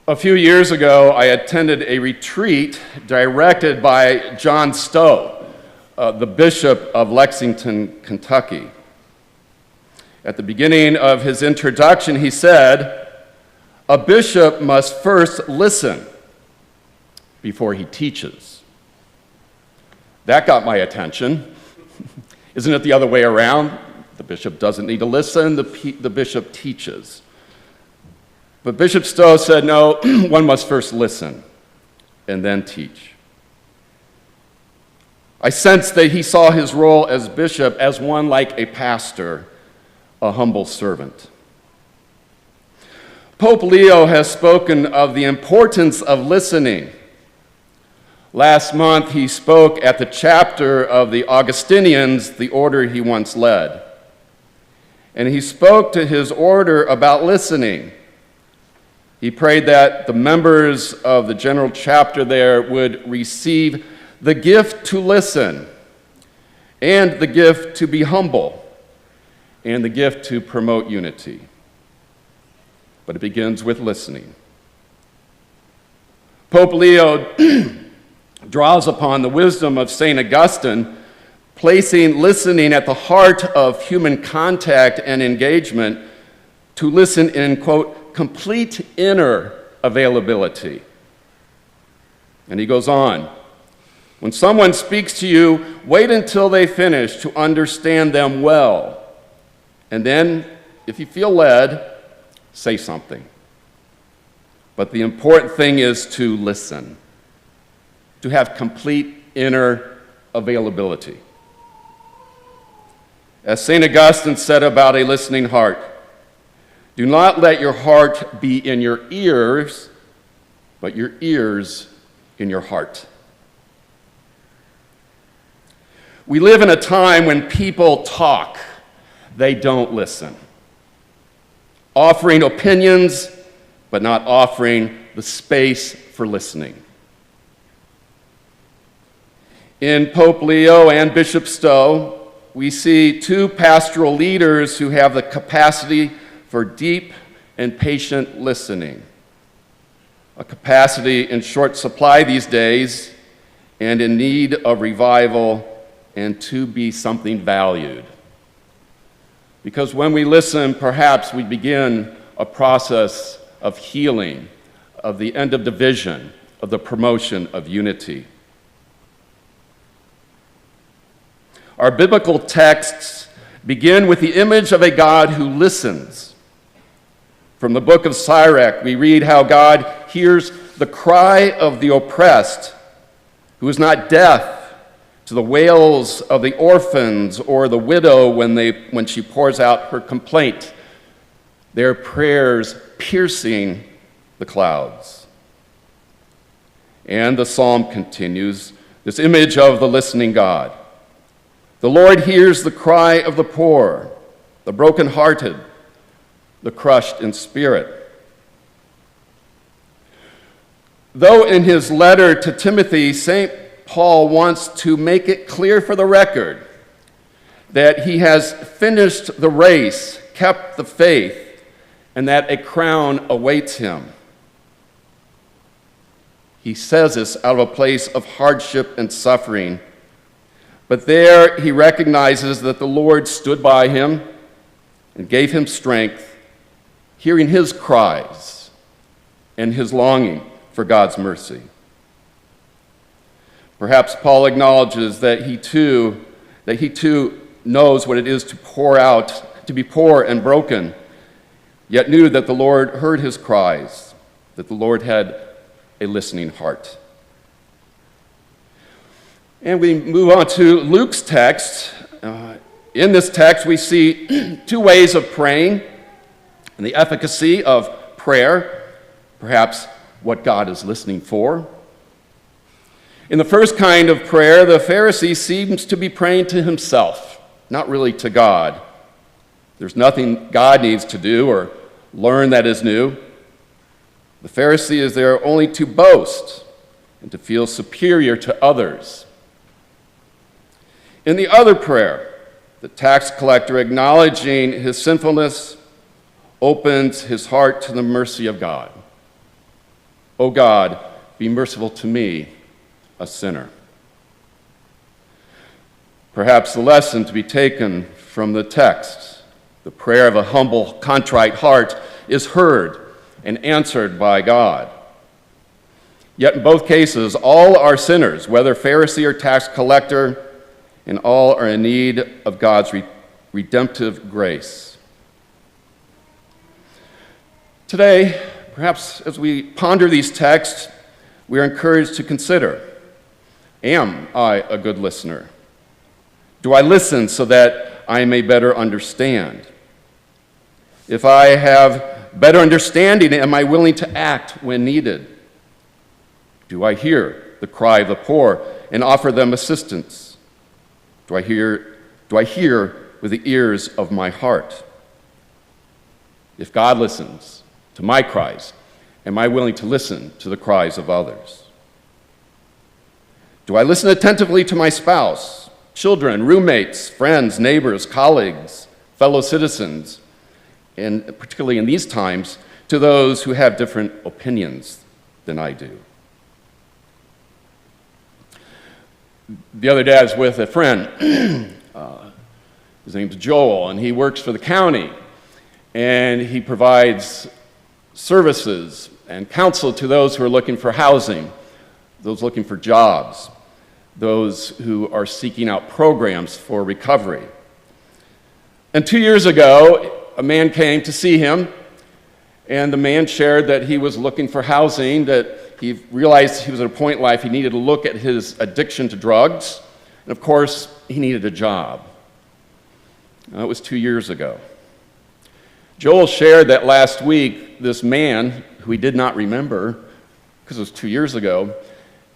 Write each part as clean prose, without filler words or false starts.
A few years ago, I attended a retreat directed by John Stowe, the Bishop of Lexington, Kentucky. At the beginning of his introduction, he said, "A bishop must first listen before he teaches." That got my attention. Isn't it the other way around? The bishop doesn't need to listen, the bishop teaches. But Bishop Stowe said, no, one must first listen and then teach. I sensed that he saw his role as bishop as one like a pastor, a humble servant. Pope Leo has spoken of the importance of listening. Last month, he spoke at the chapter of the Augustinians, the order he once led. And he spoke to his order about listening. He prayed that the members of the general chapter there would receive the gift to listen, and the gift to be humble, and the gift to promote unity. But it begins with listening. Pope Leo draws upon the wisdom of St. Augustine, placing listening at the heart of human contact and engagement, to listen in, quote, complete inner availability. And he goes on, when someone speaks to you, wait until they finish to understand them well. And then, if you feel led, say something. But the important thing is to listen, to have complete inner availability. As St. Augustine said about a listening heart, do not let your heart be in your ears, but your ears in your heart. We live in a time when people talk, they don't listen. Offering opinions, but not offering the space for listening. In Pope Leo and Bishop Stowe, we see two pastoral leaders who have the capacity for deep and patient listening, a capacity in short supply these days and in need of revival and to be something valued. Because when we listen, perhaps we begin a process of healing, of the end of division, of the promotion of unity. Our biblical texts begin with the image of a God who listens. From the book of Sirach, we read how God hears the cry of the oppressed, who is not deaf to the wails of the orphans or the widow when she pours out her complaint, their prayers piercing the clouds. And the psalm continues, this image of the listening God. The Lord hears the cry of the poor, the brokenhearted, the crushed in spirit. Though in his letter to Timothy, St. Paul wants to make it clear for the record that he has finished the race, kept the faith, and that a crown awaits him. He says this out of a place of hardship and suffering, but there he recognizes that the Lord stood by him and gave him strength, hearing his cries and his longing for God's mercy. Perhaps Paul acknowledges that he too knows what it is to pour out, to be poor and broken, yet knew that the Lord heard his cries, that the Lord had a listening heart. And we move on to Luke's text. In this text, we see two ways of praying and the efficacy of prayer, perhaps what God is listening for. In the first kind of prayer, the Pharisee seems to be praying to himself, not really to God. There's nothing God needs to do or learn that is new. The Pharisee is there only to boast and to feel superior to others. In the other prayer, the tax collector, acknowledging his sinfulness, opens his heart to the mercy of God. O God, be merciful to me, a sinner. Perhaps the lesson to be taken from the text, the prayer of a humble, contrite heart, is heard and answered by God. Yet in both cases, all are sinners, whether Pharisee or tax collector, and all are in need of God's redemptive grace. Today, perhaps as we ponder these texts, we are encouraged to consider, am I a good listener? Do I listen so that I may better understand? If I have better understanding, am I willing to act when needed? Do I hear the cry of the poor and offer them assistance? Do I hear with the ears of my heart? If God listens to my cries, am I willing to listen to the cries of others? Do I listen attentively to my spouse, children, roommates, friends, neighbors, colleagues, fellow citizens, and particularly in these times, to those who have different opinions than I do? The other day I was with a friend. His name's Joel, and he works for the county, and he provides services and counsel to those who are looking for housing, those looking for jobs, those who are seeking out programs for recovery. And 2 years ago, a man came to see him, and the man shared that he was looking for housing, that he realized he was at a point in life he needed to look at his addiction to drugs, and of course, he needed a job. That was 2 years ago. Joel shared that last week, this man, who he did not remember, because it was 2 years ago,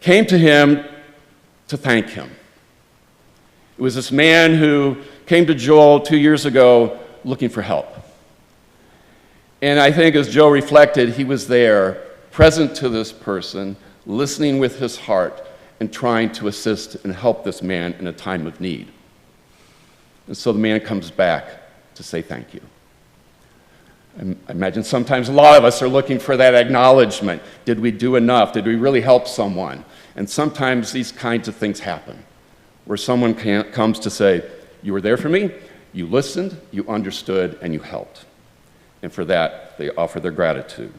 came to him to thank him. It was this man who came to Joel 2 years ago looking for help. And I think as Joe reflected, he was there, present to this person, listening with his heart, and trying to assist and help this man in a time of need. And so the man comes back to say thank you. I imagine sometimes a lot of us are looking for that acknowledgement. Did we do enough? Did we really help someone? And sometimes these kinds of things happen, where someone comes to say, you were there for me, you listened, you understood, and you helped. And for that, they offer their gratitude.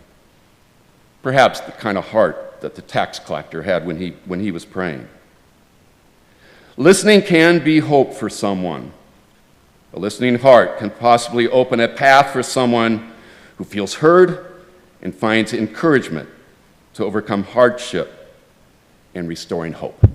Perhaps the kind of heart that the tax collector had when he was praying. Listening can be hope for someone. A listening heart can possibly open a path for someone who feels heard and finds encouragement to overcome hardship and restoring hope.